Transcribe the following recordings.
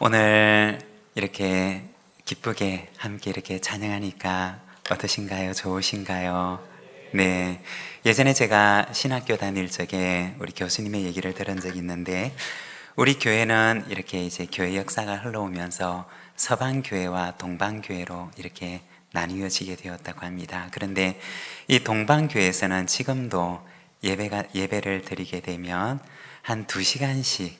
오늘 이렇게 기쁘게 함께 이렇게 찬양하니까 어떠신가요? 좋으신가요? 네. 예전에 제가 신학교 다닐 적에 우리 교수님의 얘기를 들은 적이 있는데, 우리 교회는 이렇게 이제 교회 역사가 흘러오면서 서방교회와 동방교회로 이렇게 나뉘어지게 되었다고 합니다. 그런데 이 동방교회에서는 지금도 예배를 드리게 되면 한 2시간씩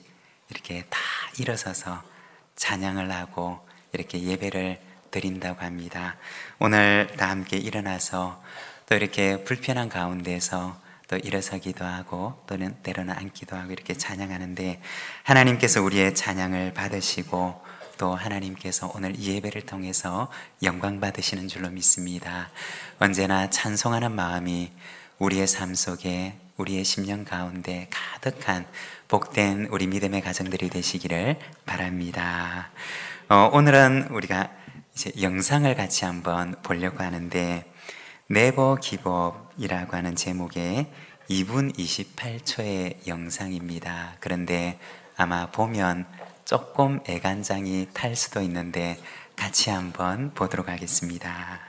이렇게 다 일어서서 찬양을 하고 이렇게 예배를 드린다고 합니다. 오늘 다 함께 일어나서 또 이렇게 불편한 가운데서 또 일어서기도 하고 또는 때로는 앉기도 하고 이렇게 찬양하는데, 하나님께서 우리의 찬양을 받으시고 또 하나님께서 오늘 이 예배를 통해서 영광 받으시는 줄로 믿습니다. 언제나 찬송하는 마음이 우리의 삶 속에, 우리의 심령 가운데 가득한 복된 우리 믿음의 가정들이 되시기를 바랍니다. 오늘은 우리가 이제 영상을 같이 한번 보려고 하는데, 네버 기브업이라고 하는 제목의 2분 28초의 영상입니다. 그런데 아마 보면 조금 애간장이 탈 수도 있는데 같이 한번 보도록 하겠습니다.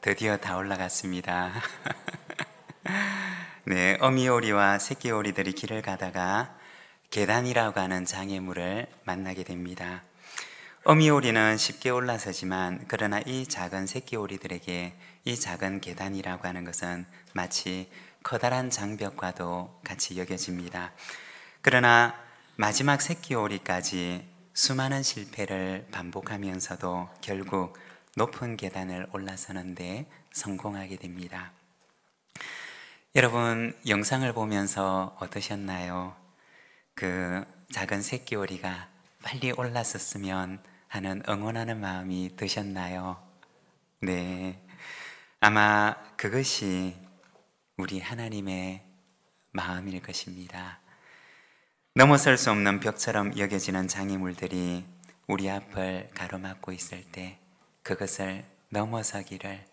드디어 다 올라갔습니다. 네, 어미오리와 새끼오리들이 길을 가다가 계단이라고 하는 장애물을 만나게 됩니다. 어미오리는 쉽게 올라서지만, 그러나 이 작은 새끼오리들에게 이 작은 계단이라고 하는 것은 마치 커다란 장벽과도 같이 여겨집니다. 그러나 마지막 새끼오리까지 수많은 실패를 반복하면서도 결국 높은 계단을 올라서는데 성공하게 됩니다. 여러분, 영상을 보면서 어떠셨나요? 그 작은 새끼오리가 빨리 올라섰으면 하는 응원하는 마음이 드셨나요? 네, 아마 그것이 우리 하나님의 마음일 것입니다. 넘어설 수 없는 벽처럼 여겨지는 장애물들이 우리 앞을 가로막고 있을 때 그것을 넘어서기를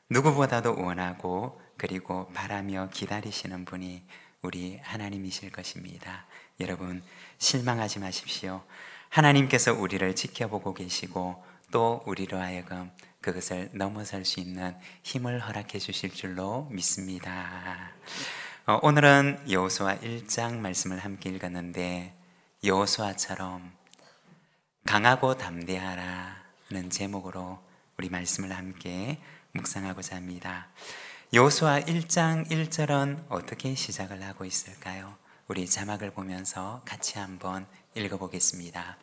누구보다도 원하고 그리고 바라며 기다리시는 분이 우리 하나님이실 것입니다. 여러분, 실망하지 마십시오. 하나님께서 우리를 지켜보고 계시고 또 우리로 하여금 그것을 넘어설 수 있는 힘을 허락해 주실 줄로 믿습니다. 오늘은 여호수아 1장 말씀을 함께 읽었는데, 여호수아처럼 강하고 담대하라는 제목으로 우리 말씀을 함께 묵상하고자 합니다. 여호수아 1장 1절은 어떻게 시작을 하고 있을까요? 우리 자막을 보면서 같이 한번 읽어보겠습니다.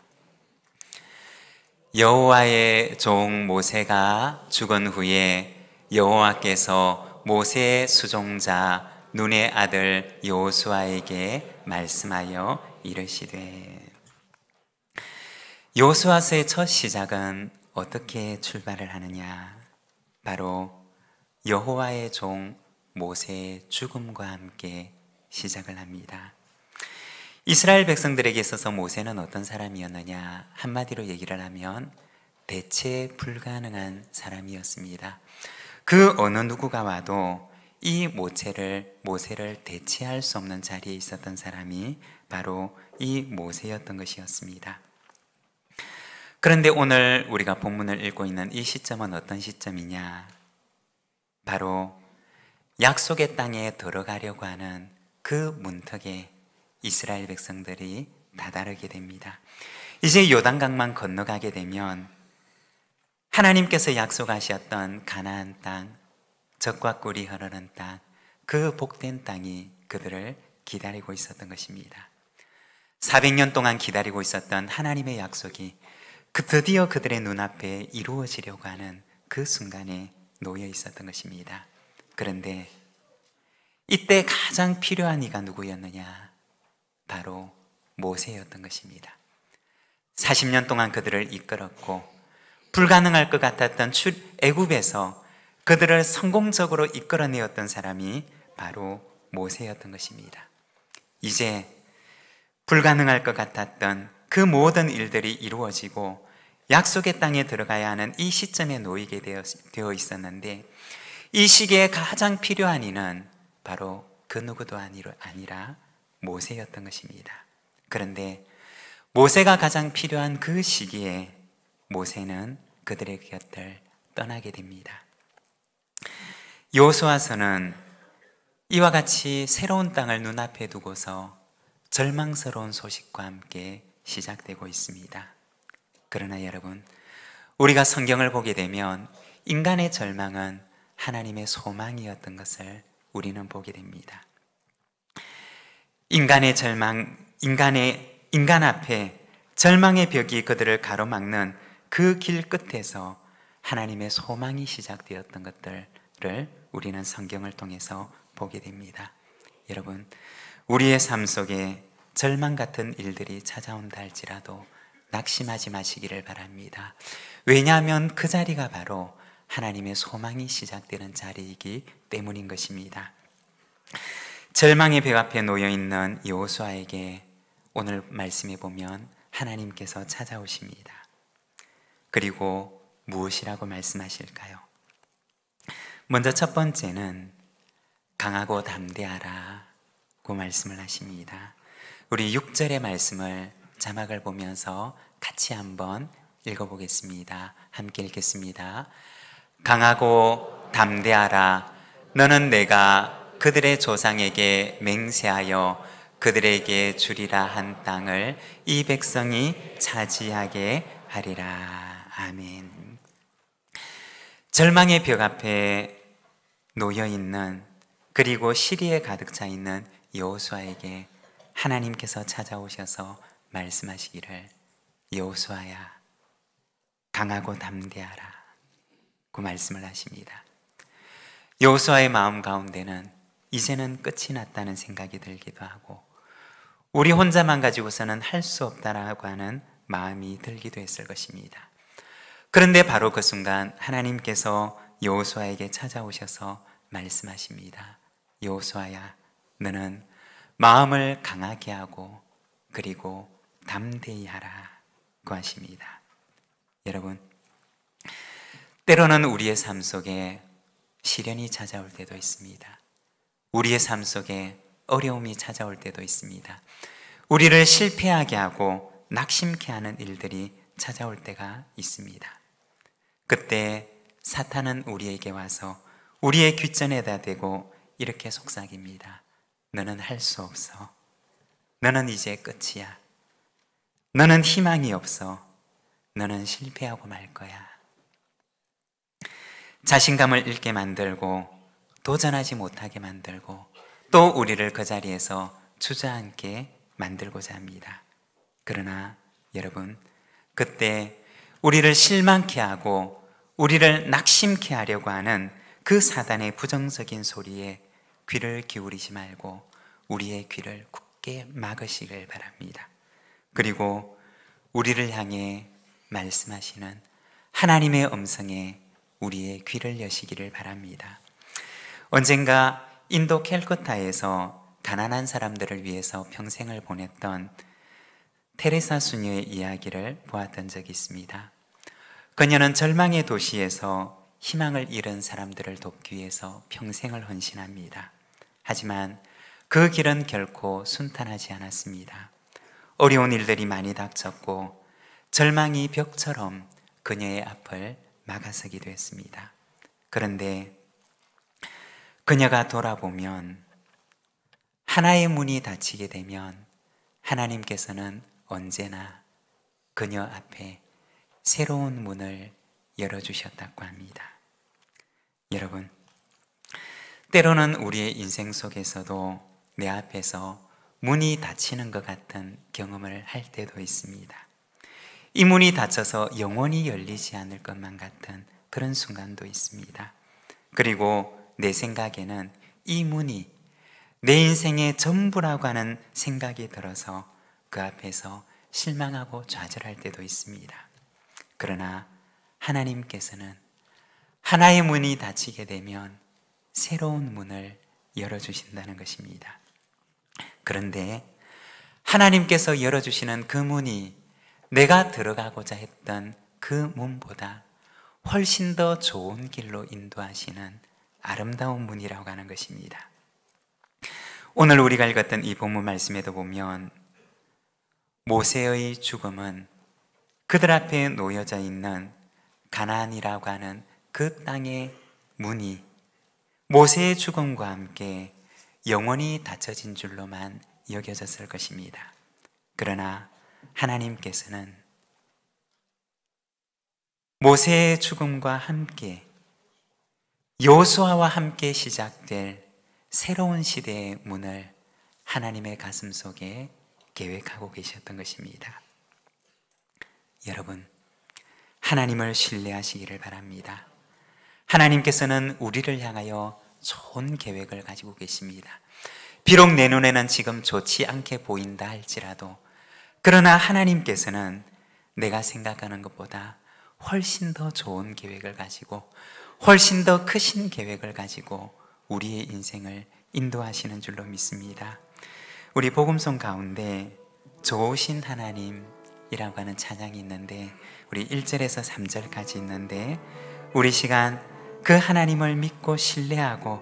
여호와의 종 모세가 죽은 후에 여호와께서 모세의 수종자 눈의 아들 여호수아에게 말씀하여 이르시되. 여호수아서의 첫 시작은 어떻게 출발을 하느냐? 바로 여호와의 종 모세의 죽음과 함께 시작을 합니다. 이스라엘 백성들에게 있어서 모세는 어떤 사람이었느냐? 한마디로 얘기를 하면 대체 불가능한 사람이었습니다. 그 어느 누구가 와도 이 모세를 대체할 수 없는 자리에 있었던 사람이 바로 이 모세였던 것이었습니다. 그런데 오늘 우리가 본문을 읽고 있는 이 시점은 어떤 시점이냐? 바로 약속의 땅에 들어가려고 하는 그 문턱에 이스라엘 백성들이 다다르게 됩니다. 이제 요단강만 건너가게 되면 하나님께서 약속하셨던 가나안 땅, 젖과 꿀이 흐르는 땅, 그 복된 땅이 그들을 기다리고 있었던 것입니다. 400년 동안 기다리고 있었던 하나님의 약속이 드디어 그들의 눈앞에 이루어지려고 하는 그 순간에 놓여 있었던 것입니다. 그런데 이때 가장 필요한 이가 누구였느냐? 바로 모세였던 것입니다. 40년 동안 그들을 이끌었고 불가능할 것 같았던 애굽에서 그들을 성공적으로 이끌어내었던 사람이 바로 모세였던 것입니다. 이제 불가능할 것 같았던 그 모든 일들이 이루어지고 약속의 땅에 들어가야 하는 이 시점에 놓이게 되어 있었는데, 이 시기에 가장 필요한 이는 바로 그 누구도 아니라 모세였던 것입니다. 그런데 모세가 가장 필요한 그 시기에 모세는 그들의 곁을 떠나게 됩니다. 여호수아서는 이와 같이 새로운 땅을 눈앞에 두고서 절망스러운 소식과 함께 시작되고 있습니다. 그러나 여러분, 우리가 성경을 보게 되면 인간의 절망은 하나님의 소망이었던 것을 우리는 보게 됩니다. 인간의 절망, 인간 앞에 절망의 벽이 그들을 가로막는 그 길 끝에서 하나님의 소망이 시작되었던 것들을 우리는 성경을 통해서 보게 됩니다. 여러분, 우리의 삶 속에 절망 같은 일들이 찾아온다 할지라도 낙심하지 마시기를 바랍니다. 왜냐하면 그 자리가 바로 하나님의 소망이 시작되는 자리이기 때문인 것입니다. 절망의 벽 앞에 놓여있는 여호수아에게 오늘 말씀에 보면 하나님께서 찾아오십니다. 그리고 무엇이라고 말씀하실까요? 먼저 첫 번째는 강하고 담대하라고 말씀을 하십니다. 우리 6절의 말씀을 자막을 보면서 같이 한번 읽어보겠습니다. 함께 읽겠습니다. 강하고 담대하라. 너는 내가 그들의 조상에게 맹세하여 그들에게 주리라 한 땅을 이 백성이 차지하게 하리라. 아멘. 절망의 벽 앞에 놓여있는, 그리고 시리에 가득 차 있는 여호수아에게 하나님께서 찾아오셔서 말씀하시기를, 여호수아야, 강하고 담대하라 그 말씀을 하십니다. 여호수아의 마음 가운데는 이제는 끝이 났다는 생각이 들기도 하고, 우리 혼자만 가지고서는 할 수 없다라고 하는 마음이 들기도 했을 것입니다. 그런데 바로 그 순간 하나님께서 여호수아에게 찾아오셔서 말씀하십니다. 여호수아야, 너는 마음을 강하게 하고 그리고 담대히 하라고 하십니다. 여러분, 때로는 우리의 삶 속에 시련이 찾아올 때도 있습니다. 우리의 삶 속에 어려움이 찾아올 때도 있습니다. 우리를 실패하게 하고 낙심케 하는 일들이 찾아올 때가 있습니다. 그때 사탄은 우리에게 와서 우리의 귓전에다 대고 이렇게 속삭입니다. 너는 할 수 없어. 너는 이제 끝이야. 너는 희망이 없어. 너는 실패하고 말 거야. 자신감을 잃게 만들고 도전하지 못하게 만들고 또 우리를 그 자리에서 주저앉게 만들고자 합니다. 그러나 여러분, 그때 우리를 실망케 하고 우리를 낙심케 하려고 하는 그 사단의 부정적인 소리에 귀를 기울이지 말고 우리의 귀를 굳게 막으시길 바랍니다. 그리고 우리를 향해 말씀하시는 하나님의 음성에 우리의 귀를 여시기를 바랍니다. 언젠가 인도 캘커타에서 가난한 사람들을 위해서 평생을 보냈던 테레사 수녀의 이야기를 보았던 적이 있습니다. 그녀는 절망의 도시에서 희망을 잃은 사람들을 돕기 위해서 평생을 헌신합니다. 하지만 그 길은 결코 순탄하지 않았습니다. 어려운 일들이 많이 닥쳤고 절망이 벽처럼 그녀의 앞을 막아서기도 했습니다. 그런데 그녀가 돌아보면 하나의 문이 닫히게 되면 하나님께서는 언제나 그녀 앞에 새로운 문을 열어주셨다고 합니다. 여러분, 때로는 우리의 인생 속에서도 내 앞에서 문이 닫히는 것 같은 경험을 할 때도 있습니다. 이 문이 닫혀서 영원히 열리지 않을 것만 같은 그런 순간도 있습니다. 그리고 내 생각에는 이 문이 내 인생의 전부라고 하는 생각이 들어서 그 앞에서 실망하고 좌절할 때도 있습니다. 그러나 하나님께서는 하나의 문이 닫히게 되면 새로운 문을 열어주신다는 것입니다. 그런데 하나님께서 열어주시는 그 문이 내가 들어가고자 했던 그 문보다 훨씬 더 좋은 길로 인도하시는 아름다운 문이라고 하는 것입니다. 오늘 우리가 읽었던 이 본문 말씀에도 보면 모세의 죽음은 그들 앞에 놓여져 있는 가나안이라고 하는 그 땅의 문이 모세의 죽음과 함께 영원히 닫혀진 줄로만 여겨졌을 것입니다. 그러나 하나님께서는 모세의 죽음과 함께 여호수아와 함께 시작될 새로운 시대의 문을 하나님의 가슴 속에 계획하고 계셨던 것입니다. 여러분, 하나님을 신뢰하시기를 바랍니다. 하나님께서는 우리를 향하여 좋은 계획을 가지고 계십니다. 비록 내 눈에는 지금 좋지 않게 보인다 할지라도, 그러나 하나님께서는 내가 생각하는 것보다 훨씬 더 좋은 계획을 가지고 훨씬 더 크신 계획을 가지고 우리의 인생을 인도하시는 줄로 믿습니다. 우리 복음송 가운데 좋으신 하나님이라고 하는 찬양이 있는데, 우리 1절에서 3절까지 있는데, 우리 시간 그 하나님을 믿고 신뢰하고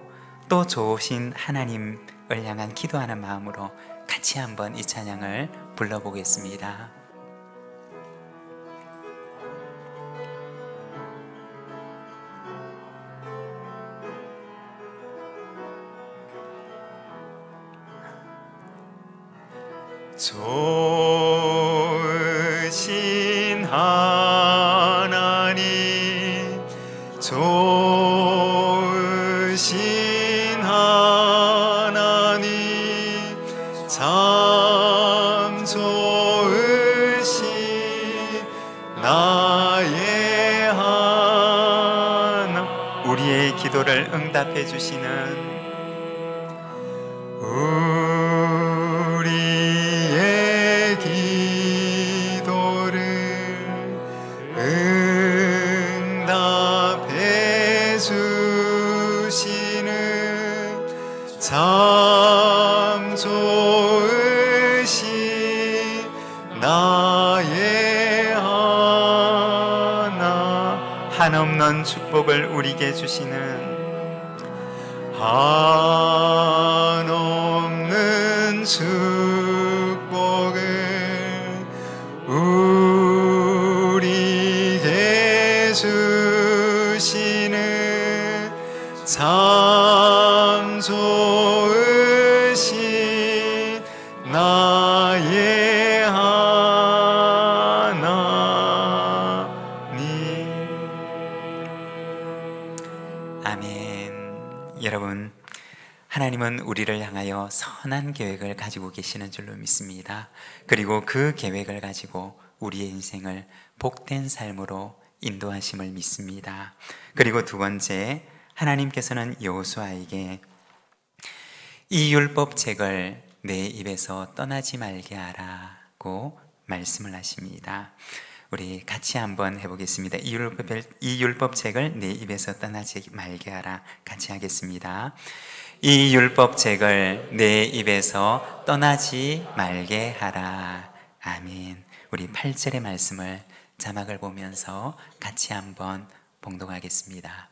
또 좋으신 하나님을 향한 기도하는 마음으로 같이 한번 이 찬양을 불러보겠습니다. 좋으신 하나님, 좋으신 하나님, 참 좋으신 나의 하나님. 우리의 기도를 응답해 주시는 우리의 기도를 응답해 주시는 참 좋으신 나의 하나, 한없는 축복을 우리에게 주시는 한없는 축복을 여러분, 하나님은 우리를 향하여 선한 계획을 가지고 계시는 줄로 믿습니다. 그리고 그 계획을 가지고 우리의 인생을 복된 삶으로 인도하심을 믿습니다. 그리고 두 번째, 하나님께서는 여호수아에게 이 율법책을 내 입에서 떠나지 말게 하라고 말씀을 하십니다. 우리 같이 한번 해보겠습니다. 이 율법책을 내 입에서 떠나지 말게 하라. 같이 하겠습니다. 이 율법책을 내 입에서 떠나지 말게 하라. 아멘. 우리 8절의 말씀을 자막을 보면서 같이 한번 봉독하겠습니다.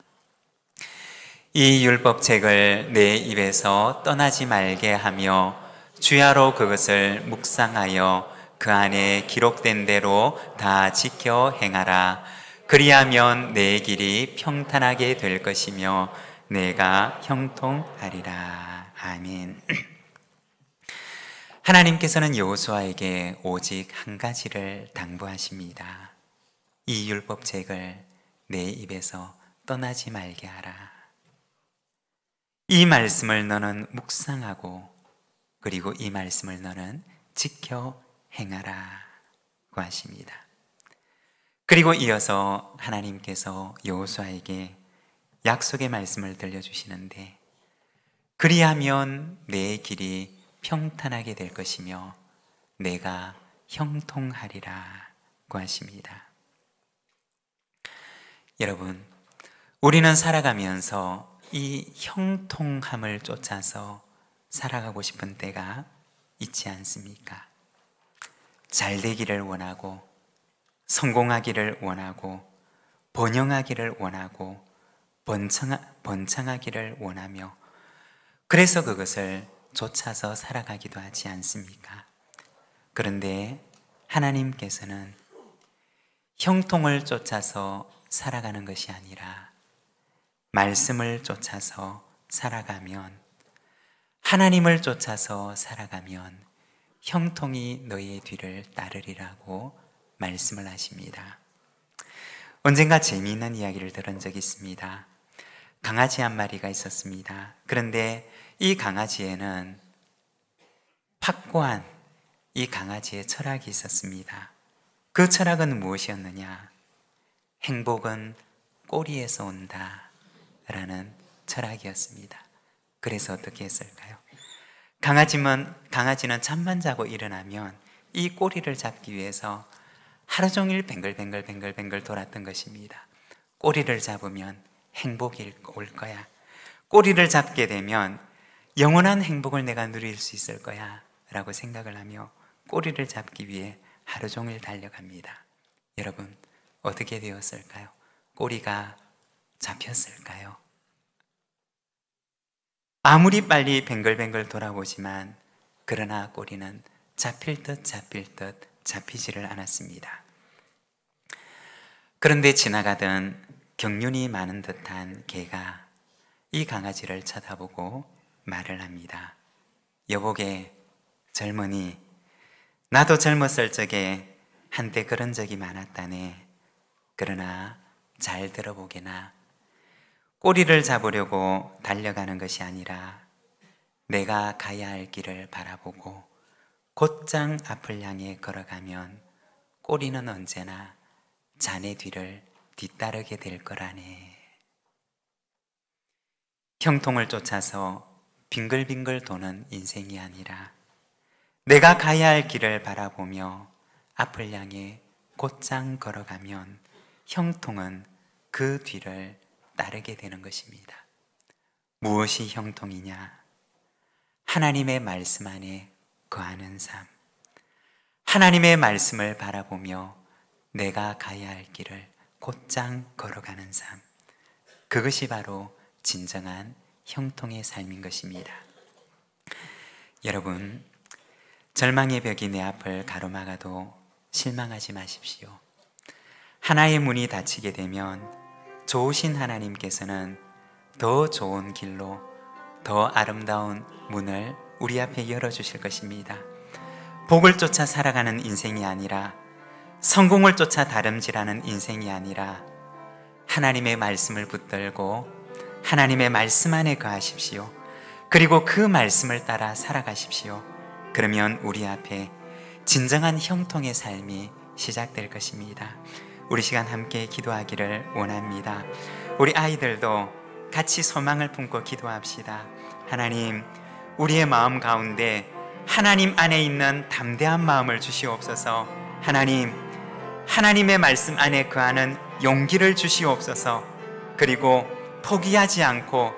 이 율법책을 내 입에서 떠나지 말게 하며 주야로 그것을 묵상하여 그 안에 기록된 대로 다 지켜 행하라. 그리하면 내 길이 평탄하게 될 것이며 내가 형통하리라. 아멘. 하나님께서는 여호수아에게 오직 한 가지를 당부하십니다. 이 율법책을 내 입에서 떠나지 말게 하라. 이 말씀을 너는 묵상하고 그리고 이 말씀을 너는 지켜 행하라고 하십니다. 그리고 이어서 하나님께서 여호수아에게 약속의 말씀을 들려주시는데 그리하면 내 길이 평탄하게 될 것이며 내가 형통하리라고 하십니다. 여러분, 우리는 살아가면서 이 형통함을 쫓아서 살아가고 싶은 때가 있지 않습니까? 잘 되기를 원하고 성공하기를 원하고 번영하기를 원하고 번창하기를 원하며 그래서 그것을 쫓아서 살아가기도 하지 않습니까? 그런데 하나님께서는 형통을 쫓아서 살아가는 것이 아니라 말씀을 쫓아서 살아가면, 하나님을 쫓아서 살아가면 형통이 너의 뒤를 따르리라고 말씀을 하십니다. 언젠가 재미있는 이야기를 들은 적이 있습니다. 강아지 한 마리가 있었습니다. 그런데 이 강아지에는 확고한 이 강아지의 철학이 있었습니다. 그 철학은 무엇이었느냐? 행복은 꼬리에서 온다 라는 철학이었습니다. 그래서 어떻게 했을까요? 강아지는 잠만 자고 일어나면 이 꼬리를 잡기 위해서 하루 종일 뱅글뱅글 돌았던 것입니다. 꼬리를 잡으면 행복이 올 거야. 꼬리를 잡게 되면 영원한 행복을 내가 누릴 수 있을 거야 라고 생각을 하며 꼬리를 잡기 위해 하루 종일 달려갑니다. 여러분, 어떻게 되었을까요? 꼬리가 잡혔을까요? 아무리 빨리 뱅글뱅글 돌아보지만 그러나 꼬리는 잡힐 듯 잡히지를 않았습니다. 그런데 지나가던 경륜이 많은 듯한 개가 이 강아지를 쳐다보고 말을 합니다. 여보게, 젊은이, 나도 젊었을 적에 한때 그런 적이 많았다네. 그러나 잘 들어보게나 꼬리를 잡으려고 달려가는 것이 아니라 내가 가야 할 길을 바라보고 곧장 앞을 향해 걸어가면 꼬리는 언제나 자네 뒤를 뒤따르게 될 거라네. 형통을 쫓아서 빙글빙글 도는 인생이 아니라 내가 가야 할 길을 바라보며 앞을 향해 곧장 걸어가면 형통은 그 뒤를 따르게 되는 것입니다. 무엇이 형통이냐? 하나님의 말씀 안에 거하는 삶, 하나님의 말씀을 바라보며 내가 가야 할 길을 곧장 걸어가는 삶, 그것이 바로 진정한 형통의 삶인 것입니다. 여러분, 절망의 벽이 내 앞을 가로막아도 실망하지 마십시오. 하나의 문이 닫히게 되면 좋으신 하나님께서는 더 좋은 길로 더 아름다운 문을 우리 앞에 열어주실 것입니다. 복을 쫓아 살아가는 인생이 아니라, 성공을 쫓아 다름질하는 인생이 아니라 하나님의 말씀을 붙들고 하나님의 말씀 안에 거하십시오. 그리고 그 말씀을 따라 살아가십시오. 그러면 우리 앞에 진정한 형통의 삶이 시작될 것입니다. 우리 시간 함께 기도하기를 원합니다. 우리 아이들도 같이 소망을 품고 기도합시다. 하나님, 우리의 마음 가운데 하나님 안에 있는 담대한 마음을 주시옵소서. 하나님, 하나님의 말씀 안에 거하는 용기를 주시옵소서. 그리고 포기하지 않고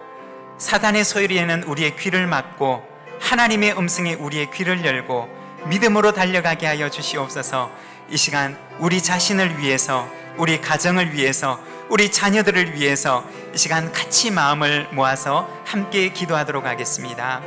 사단의 소리에는 우리의 귀를 막고 하나님의 음성에 우리의 귀를 열고 믿음으로 달려가게 하여 주시옵소서. 이 시간 우리 자신을 위해서, 우리 가정을 위해서, 우리 자녀들을 위해서 이 시간 같이 마음을 모아서 함께 기도하도록 하겠습니다.